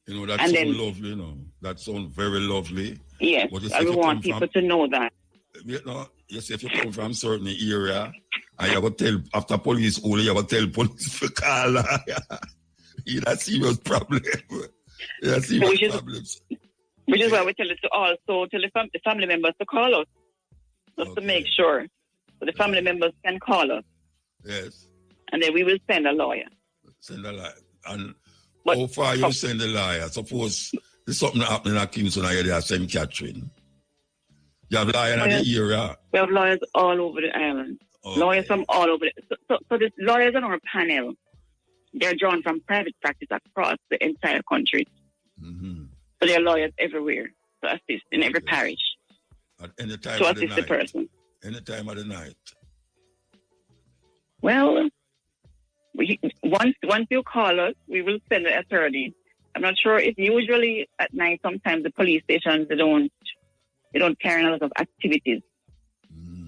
That sounds lovely, That sounds very lovely. Yes, I want people to know that. Yes, if you come from a certain area, and you have to tell, after police, you have to tell police to call. It's a serious problem. Which is why we tell it to also tell the family members to call us, just to make sure. So the family members can call us. Yes. and then we will send a lawyer. Send a lawyer. And But how far you send the lawyer? Suppose there's something happening at Kingston area, St. Catherine. You have lawyers in the area? We have lawyers all over the island. Okay. Lawyers from all over. So the lawyers on our panel, they're drawn from private practice across the entire country. Mm-hmm. So there are lawyers everywhere to assist in every parish. At any time to of assist the the person. Any time of the night. Well, once you call us, we will send an attorney. I'm not sure if usually at night, sometimes the police stations, they don't carry a lot of activities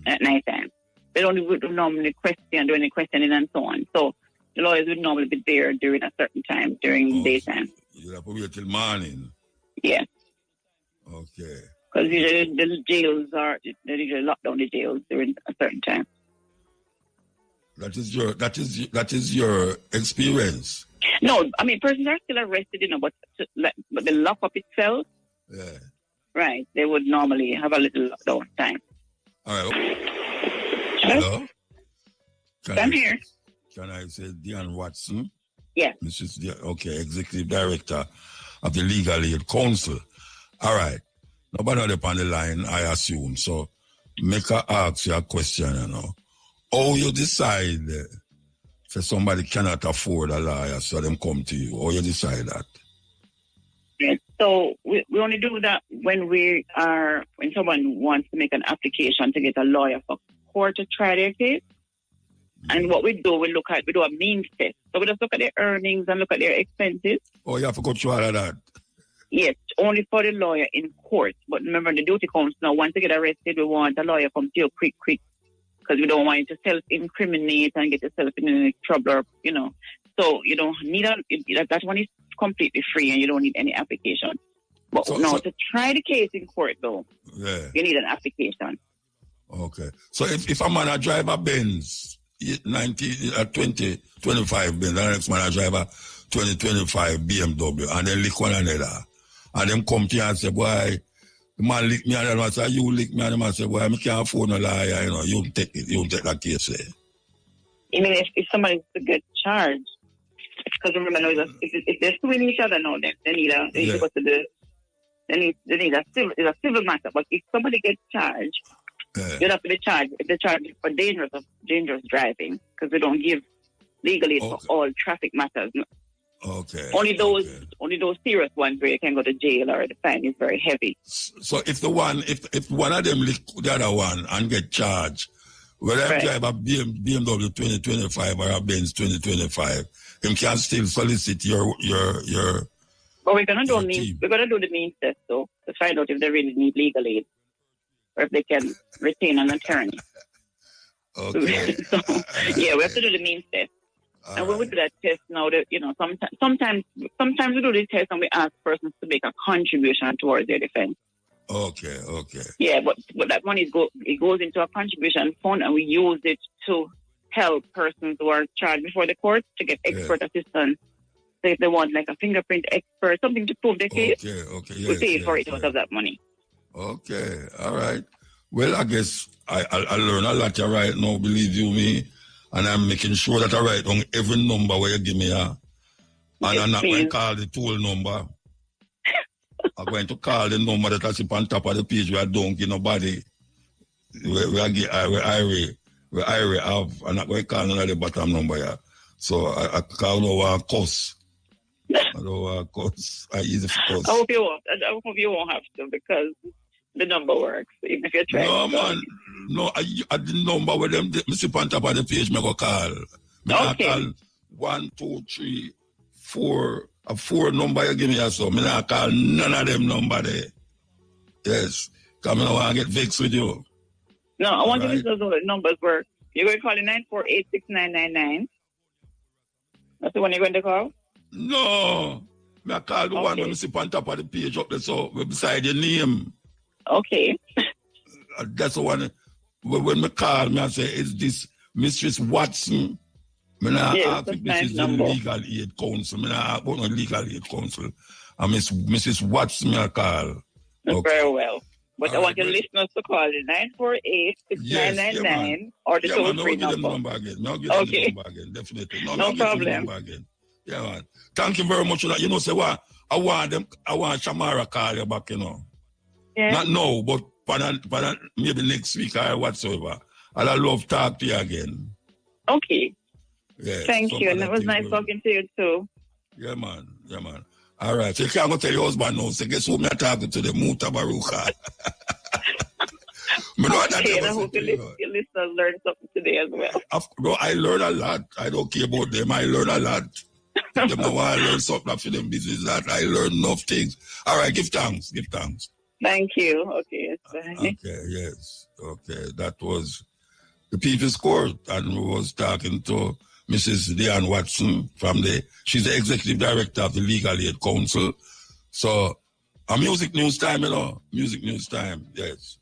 at night time. They don't normally do any questioning and so on. So the lawyers would normally be there during a certain time, during daytime. You have to wait till morning. Yeah. Okay. Because usually the jails they usually lock down the jails during a certain time. That is your experience. No, I mean persons are still arrested, but the lockup itself. Yeah. Right. They would normally have a little lockdown time. All right. Hello? I'm here. Can I say Diane Watson? Yeah. Okay, Executive Director of the Legal Aid Council. All right. Nobody up on the line, I assume. So make her ask you a question, How you decide if somebody cannot afford a lawyer, so them come to you? How you decide that? Yes. So we only do that when someone wants to make an application to get a lawyer for court to try their case. And what we do, we do a means test. So we just look at their earnings and look at their expenses. Oh, you have to go through all of that? Yes, only for the lawyer in court. But remember, the duty comes now. Once you get arrested, we want a lawyer come to you quick. Because we don't want you to self-incriminate and get yourself in any trouble, So you don't need that one is completely free and you don't need any application. But to try the case in court, though, you need an application. Okay. So if a man drive a Benz, 2025 Benz, and the next man drive a 2025 BMW, and they lick one another, and them come to you and say, boy, the man lick me, and the man say, you lick me, and the man say, boy, I can't afford no liar, you don't take it, you don't take that case. I mean, if somebody's to get charged, because remember, if they're suing each other now, they need to go to it's a civil matter. But if somebody gets charged, you'd have to be charged if they're charged for dangerous driving, because they don't give legal aid for all traffic matters. Okay. Only those serious ones where you can go to jail or the fine is very heavy. So if one of them lick the other one and get charged, whether I drive a BMW 2025 or a Benz 2025, him can still solicit your. But we're gonna do the means test though to find out if they really need legal aid or if they can retain an attorney. Okay. So we have to do the means test. And when we do that test now, sometimes we do the test and we ask persons to make a contribution towards their defense. Okay. Yeah, but that money goes into a contribution fund, and we use it to help persons who are charged before the court to get expert assistance. So if they want like a fingerprint expert, something to prove their case, we pay for it out of that money. Okay, all right. Well, I guess I learn a lot right now, believe you me, and I'm making sure that I write down every number where you give me and I'm not going to call the toll number. I'm going to call the number that I see on top of the page where I don't give nobody. Where I have. I'm not going to call none of the bottom number here. So I call over cuss. I don't want cuss. I easy for cuss. I hope you won't have to, because the number works, even if you're trying. No, man. No, I the number where them see on top of the page, I go call. I call 1, 2, 3, 4. A 4 number you give me or so. I don't call none of them number there. Yes. Because I don't want to get vexed with you. No, I want you to know the numbers work. You're going to call it 9486999. That's the one you're going to call? No. I call the one when I see on top of the page up there, so beside your name. Okay. That's the one. When I call, I say, is this Mistress Watson? I ask if this is the Legal Aid Council. I ask about the Legal Aid Council. And Mrs. Watson, I call. Okay. Very well. But I want your listeners to call the 948-6999 or the toll-free number. number. Okay. The number again, definitely. No problem. Yeah, man. Thank you very much for that. You know, say what? I want Shamara call you back, you know. Yeah. Not now, but maybe next week or whatsoever. I'd love to talk to you again. Okay. Yeah. Thank you. And it was nice talking to you too. Yeah, man. All right. So you can't go tell your husband now. So guess who me talking to? The Mutabaruka. Okay, and I hope your listeners learned something today as well. Bro, I learn a lot. I don't care about them. I learn a lot. Them know why I learn something for them business that I learn enough things. All right, give thanks. Thank you. Okay, bye. Okay, yes. Okay, that was the People's Court, and we was talking to Mrs. Diane Watson she's the executive director of the Legal Aid Council. So, a music news time, you know. Music news time, yes.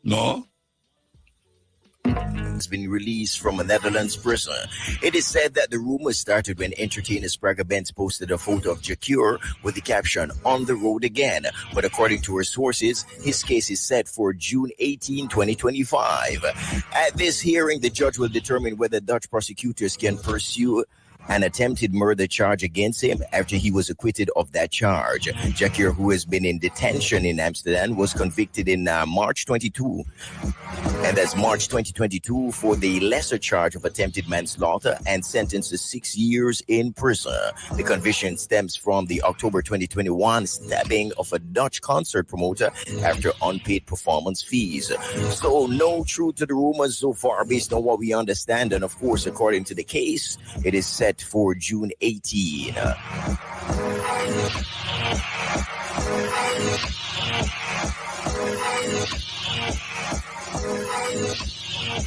No? Has been released from a Netherlands prison. It is said that the rumor started when entertainer Sprague Benz posted a photo of Jacure with the caption, "On the road again." But according to her sources, his case is set for June 18, 2025. At this hearing, the judge will determine whether Dutch prosecutors can pursue an attempted murder charge against him after he was acquitted of that charge. Jacure, who has been in detention in Amsterdam, was convicted in March 2022 for the lesser charge of attempted manslaughter and sentenced to 6 years in prison. The conviction stems from the October 2021 stabbing of a Dutch concert promoter after unpaid performance fees. So no truth to the rumors so far based on what we understand, and of course according to the case, it is set for June 18.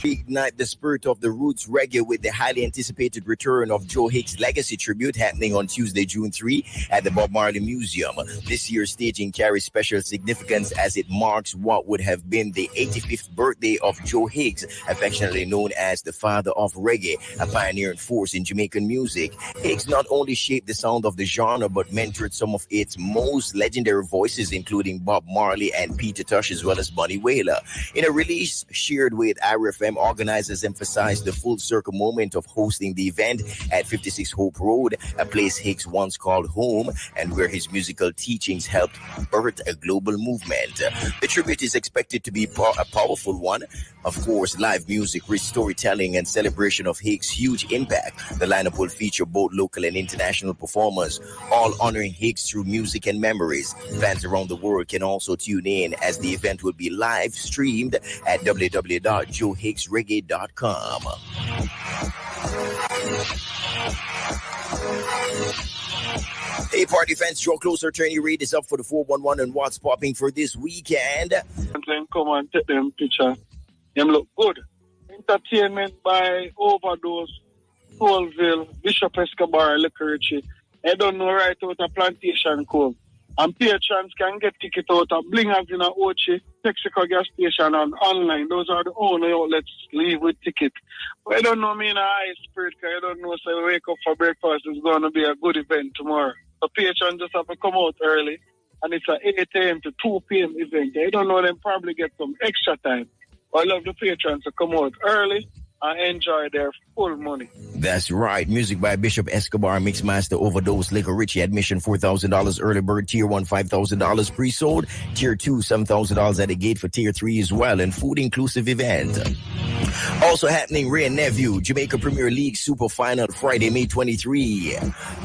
Reignite the spirit of the roots reggae with the highly anticipated return of Joe Hicks' Legacy Tribute happening on Tuesday, June 3 at the Bob Marley Museum. This year's staging carries special significance as it marks what would have been the 85th birthday of Joe Hicks, affectionately known as the father of reggae, a pioneering force in Jamaican music. Hicks not only shaped the sound of the genre, but mentored some of its most legendary voices, including Bob Marley and Peter Tosh, as well as Bunny Wailer. In a release shared with IRFM, organizers emphasized the full circle moment of hosting the event at 56 Hope Road, a place Hicks once called home and where his musical teachings helped birth a global movement. The tribute is expected to be a powerful one. Of course, live music, rich storytelling, and celebration of Hicks' huge impact. The lineup will feature both local and international performers, all honoring Hicks through music and memories. Fans around the world can also tune in as the event will be live streamed at www.joehicksreggae.com. Hey, party fans, draw closer. Attorney Reid is up for the 411 and what's popping for this weekend. Come on, take them picture. Them look good. Entertainment by Overdose, Colville, Bishop Escobar, Licorice. I don't know right out of Plantation Cove. And patrons can get ticket out of Bling Avenue, Ochi, Texaco gas station, and online. Those are the only outlets leave with ticket. But I don't know me in a high spirit, because I don't know, so I wake up for breakfast. It's going to be a good event tomorrow. So patrons just have to come out early, and it's an 8 a.m. to 2 p.m. event. I don't know, them probably get some extra time. But I love the patrons to come out early and enjoy their full money. That's right. Music by Bishop Escobar, Mixmaster, Overdose, Licorice. Admission $4,000. Early bird tier 1 $5,000 pre-sold. Tier 2 $7,000 at the gate for tier 3 as well, and food inclusive event. Also happening, Ray and Nephew, Jamaica Premier League Super Final Friday, May 23.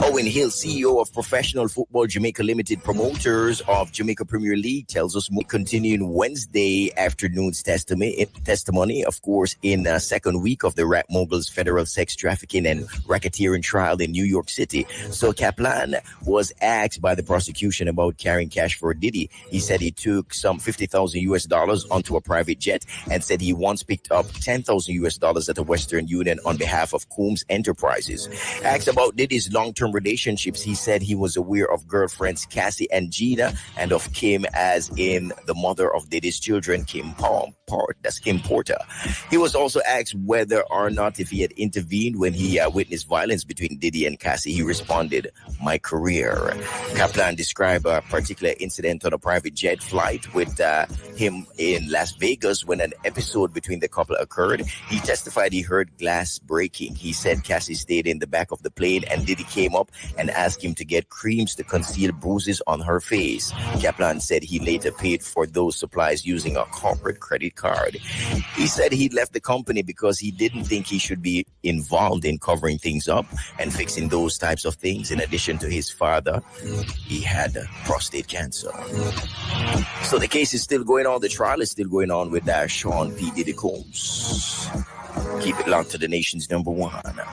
Owen Hill, CEO of Professional Football Jamaica Limited, promoters of Jamaica Premier League, tells us more. Continuing Wednesday afternoon's testimony, of course, in the second week of the Rap Moguls Federal Sex Trafficking and Racketeering trial in New York City. So Kaplan was asked by the prosecution about carrying cash for Diddy. He said he took some $50,000 onto a private jet and said he once picked up $10,000 US at the Western Union on behalf of Coombs Enterprises. Asked about Diddy's long-term relationships, he said he was aware of girlfriends Cassie and Gina and of Kim, as in the mother of Diddy's children, Kim Porter. He was also asked whether or not if he had intervened when he witnessed violence between Diddy and Cassie. He responded, "My career." Kaplan described a particular incident on a private jet flight with him in Las Vegas when an episode between the couple occurred. He testified he heard glass breaking. He said Cassie stayed in the back of the plane and Diddy came up and asked him to get creams to conceal bruises on her face. Kaplan said he later paid for those supplies using a corporate credit card. He said he left the company because he didn't think he should be involved in covering things up and fixing those types of things. In addition to his father, he had prostate cancer. So the case is still going on. The trial is still going on with Sean P. Diddy Combs. Keep it locked to the nation's number one.